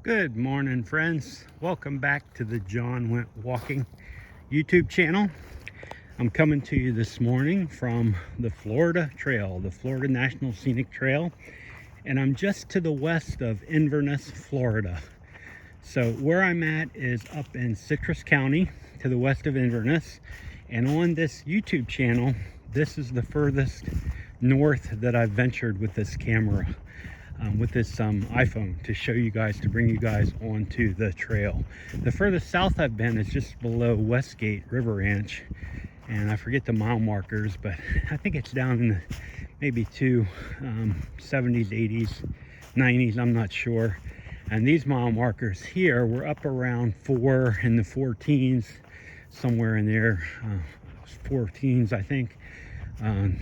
Good morning, friends. Welcome back to the John Went Walking YouTube channel. I'm coming to you this morning from the Florida Trail, the Florida National Scenic Trail, and I'm just to the west of Inverness, Florida. So where I'm at is up in Citrus County to the west of Inverness, and on this YouTube channel, this is the furthest north that I've ventured with this camera. With this iPhone to show you guys, to bring you guys onto the trail. The furthest south I've been is just below Westgate River Ranch, and I forget the mile markers, but I think it's down in the maybe 70s, 80s, 90s, I'm not sure. And these mile markers here were up around 4 in the 14s, somewhere in there, 14s I think.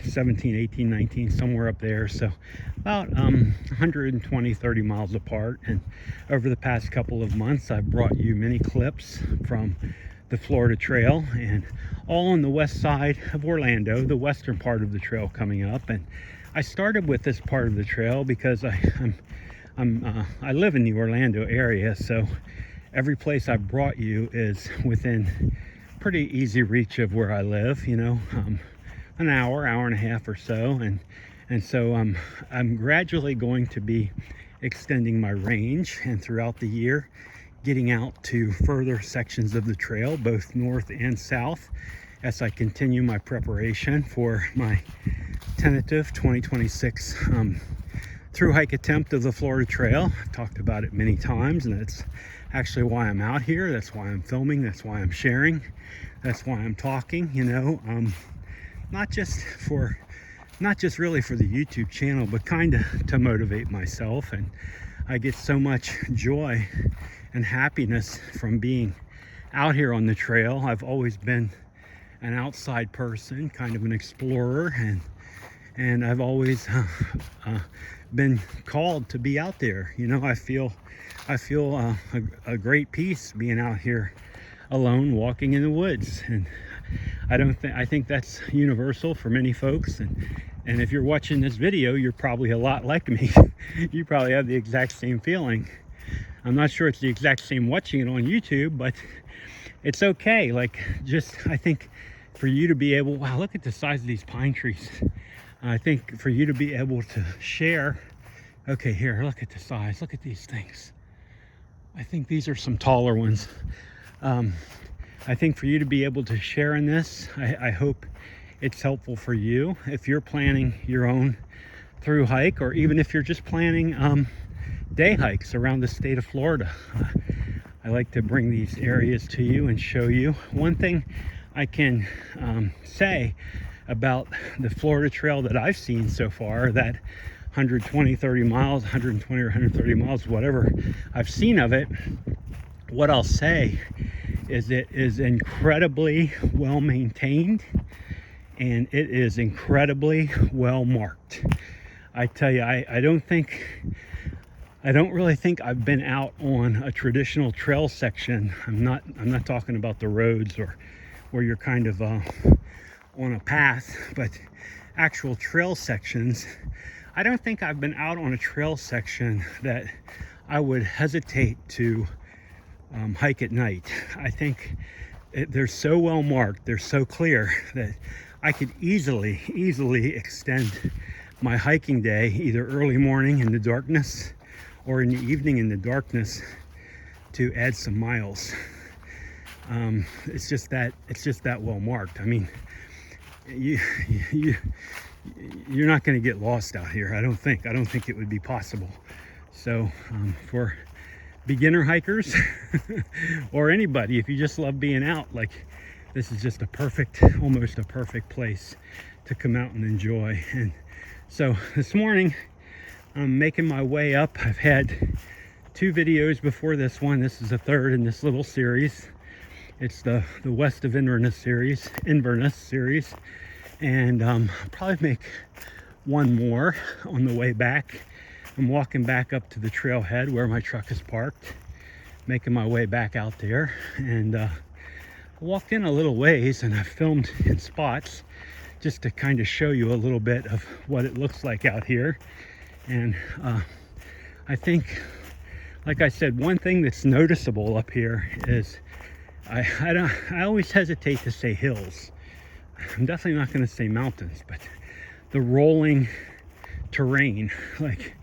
17, 18, 19, somewhere up there. So about 120, 30 miles apart. And over the past couple of months, I've brought you many clips from the Florida Trail, and all on the west side of Orlando, the western part of the trail coming up. And I started with this part of the trail because I live in the Orlando area, so every place I've brought you is within pretty easy reach of where I live, you know. An hour and a half or so, and so I'm gradually going to be extending my range, and throughout the year getting out to further sections of the trail, both north and south, as I continue my preparation for my tentative 2026 thru-hike attempt of the Florida Trail. I've talked about it many times, and that's actually why I'm out here. That's why I'm filming. That's why I'm sharing. That's why I'm talking, you know. Not just really for the YouTube channel, but kind of to motivate myself. And I get so much joy and happiness from being out here on the trail. I've always been an outside person, kind of an explorer, and I've always been called to be out there. You know, I feel a great peace being out here alone, walking in the woods. And I think that's universal for many folks, and if you're watching this video, you're probably a lot like me. You probably have the exact same feeling. I'm not sure it's the exact same watching it on YouTube, but it's okay. Like, just, I think for you to be able, wow, look at the size of these pine trees. I think for you to be able to share, okay, here, look at the size, look at these things. I think these are some taller ones. I think for you to be able to share in this, I hope it's helpful for you if you're planning your own through hike, or even if you're just planning day hikes around the state of Florida. I like to bring these areas to you and show you. One thing I can say about the Florida Trail that I've seen so far, that 120, 30 miles, 120 or 130 miles, whatever I've seen of it, what I'll say is it is incredibly well maintained, and it is incredibly well marked. I tell you, I don't really think I've been out on a traditional trail section. I'm not talking about the roads or where you're kind of on a path, but actual trail sections. I don't think I've been out on a trail section that I would hesitate to hike at night. I think they're so well marked, they're so clear, that I could easily extend my hiking day either early morning in the darkness or in the evening in the darkness to add some miles. It's just that well marked. I mean, you're not going to get lost out here. I don't think it would be possible. So for beginner hikers or anybody, if you just love being out, like, this is just almost a perfect place to come out and enjoy. And so this morning I'm making my way up. I've had 2 videos before this one. This is the third in this little series. It's the west of Inverness series, and I'll probably make one more on the way back. I'm walking back up to the trailhead where my truck is parked, making my way back out there, and I walked in a little ways, and I filmed in spots just to kind of show you a little bit of what it looks like out here. And I think like I said, one thing that's noticeable up here is I always hesitate to say hills. I'm definitely not going to say mountains, but the rolling terrain, like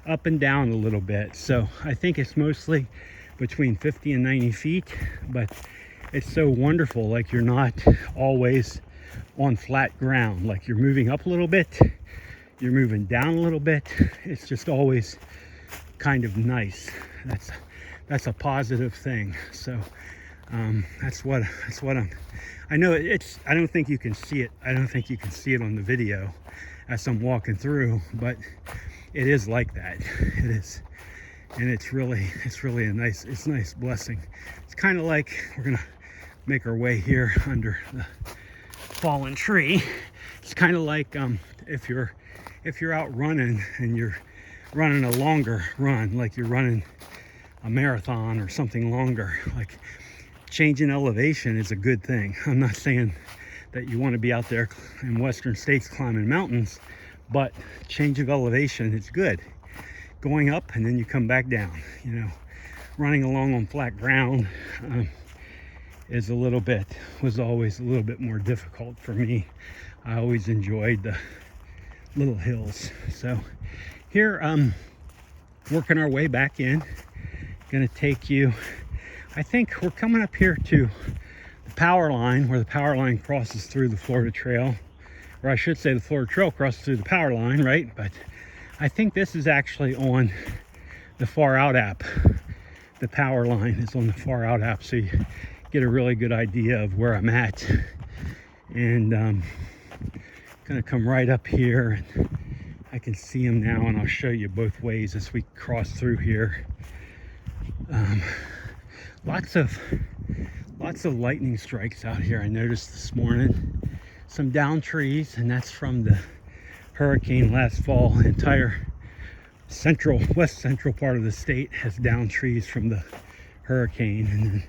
up and down a little bit. So I think it's mostly between 50 and 90 feet, but it's so wonderful. Like, you're not always on flat ground. Like, you're moving up a little bit, you're moving down a little bit. It's just always kind of nice. That's a positive thing. So that's what I know. I don't think you can see it. I don't think you can see it on the video as I'm walking through, but it is like that. It is. And it's really a nice blessing. It's kind of like we're gonna make our way here under the fallen tree. It's kind of like if you're out running and you're running a longer run, like you're running a marathon or something longer, like changing elevation is a good thing. I'm not saying that you want to be out there in western states climbing mountains, but change of elevation is good. Going up and then you come back down, you know, running along on flat ground was always a little bit more difficult for me. I always enjoyed the little hills. So here, working our way back in, gonna take you, I think we're coming up here to the power line, where the power line crosses through the Florida Trail, or I should say the Florida Trail crosses through the power line, right? But I think this is actually on the Far Out app. The power line is on the Far Out app, so you get a really good idea of where I'm at. And gonna come right up here, and I can see them now, and I'll show you both ways as we cross through here. Lots of lightning strikes out here I noticed this morning. Some down trees, and that's from the hurricane last fall. The entire west central part of the state has down trees from the hurricane. And then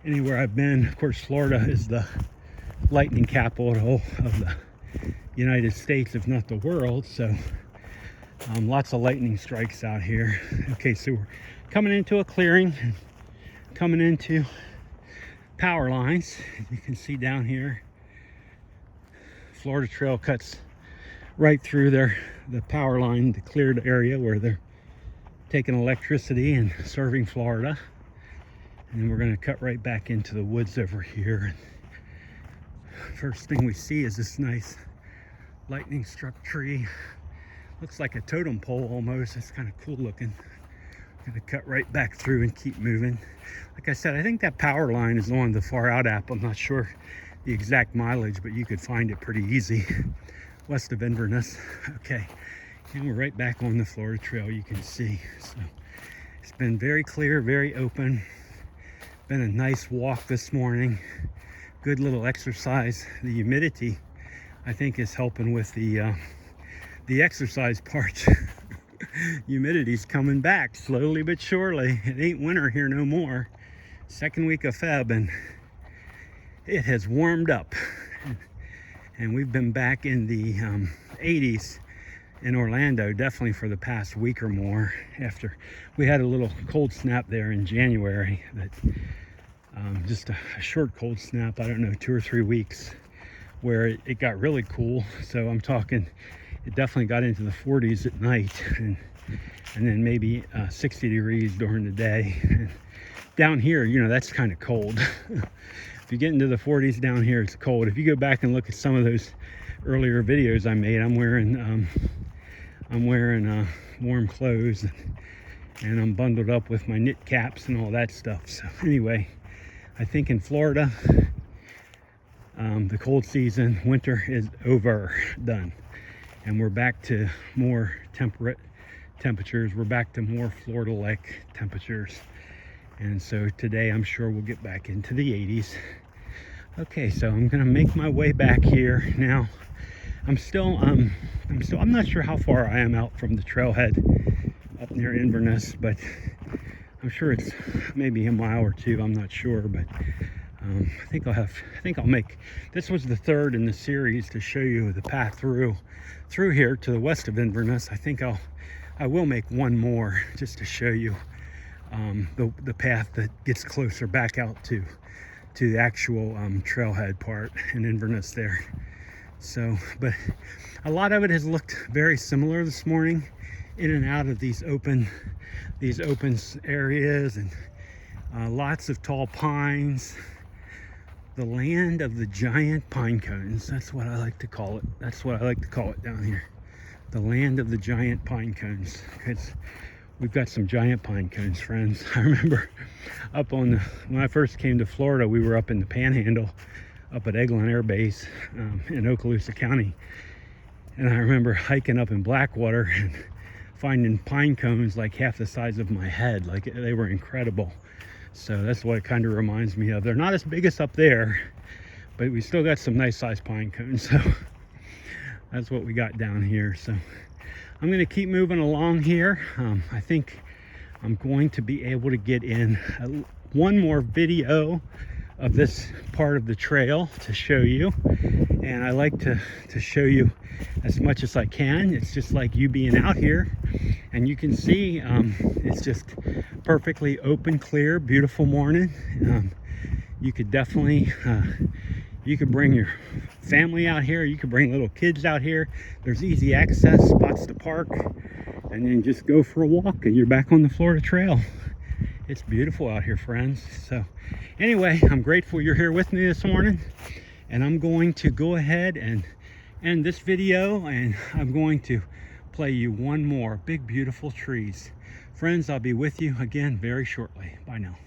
anywhere I've been, of course, Florida is the lightning capital of the United States, if not the world. So lots of lightning strikes out here. Okay, so we're coming into a clearing, coming into power lines. As you can see down here, Florida Trail cuts right through there, the power line, the cleared area where they're taking electricity and serving Florida. And then we're going to cut right back into the woods over here. First thing we see is this nice lightning struck tree. Looks like a totem pole almost. It's kind of cool looking. Gonna cut right back through and keep moving. Like I said, I think that power line is on the Far Out app. I'm not sure the exact mileage, but you could find it pretty easy west of Inverness. Okay, and we're right back on the Florida Trail, you can see. So it's been very clear, very open. Been a nice walk this morning. Good little exercise. The humidity, I think, is helping with the exercise part. Humidity's coming back slowly but surely. It ain't winter here no more. Second week of Feb, and it has warmed up. And we've been back in the 80s in Orlando, definitely for the past week or more, after we had a little cold snap there in January. That just a short cold snap, I don't know, 2 or 3 weeks, where it got really cool. So I'm talking, it definitely got into the 40s at night, and then maybe 60 degrees during the day. And down here, you know, that's kind of cold. If you get into the 40s down here, it's cold. If you go back and look at some of those earlier videos I made, I'm wearing warm clothes, and I'm bundled up with my knit caps and all that stuff. So anyway, I think in Florida, the cold season, winter is done, and we're back to more temperate temperatures. We're back to more Florida-like temperatures. And so today I'm sure we'll get back into the 80s. Okay, so I'm gonna make my way back here now. I'm not sure how far I am out from the trailhead up near Inverness, but I'm sure it's maybe a mile or two. I'm not sure, but I think I'll make, this was the third in the series to show you the path through here to the west of Inverness. I think I will make one more just to show you the path that gets closer back out to the actual trailhead part in Inverness there. So, but a lot of it has looked very similar this morning, in and out of these open areas, and lots of tall pines. The land of the giant pine cones. That's what I like to call it. That's what I like to call it down here. The land of the giant pine cones. Because we've got some giant pine cones, friends. I remember when I first came to Florida, we were up in the Panhandle, up at Eglin Air Base in Okaloosa County. And I remember hiking up in Blackwater and finding pine cones like half the size of my head. Like, they were incredible. So that's what it kind of reminds me of. They're not as big as up there, but we still got some nice sized pine cones. So that's what we got down here. So I'm going to keep moving along here. I think I'm going to be able to get in one more video of this part of the trail to show you. And I like to show you as much as I can. It's just like you being out here, and you can see it's just perfectly open, clear, beautiful morning. You could definitely you could bring your family out here, you could bring little kids out here. There's easy access spots to park, and then just go for a walk and you're back on the Florida Trail. It's beautiful out here, friends. So anyway, I'm grateful you're here with me this morning, and I'm going to go ahead and end this video, and I'm going to play you one more Big Beautiful Trees. Friends, I'll be with you again very shortly. Bye now.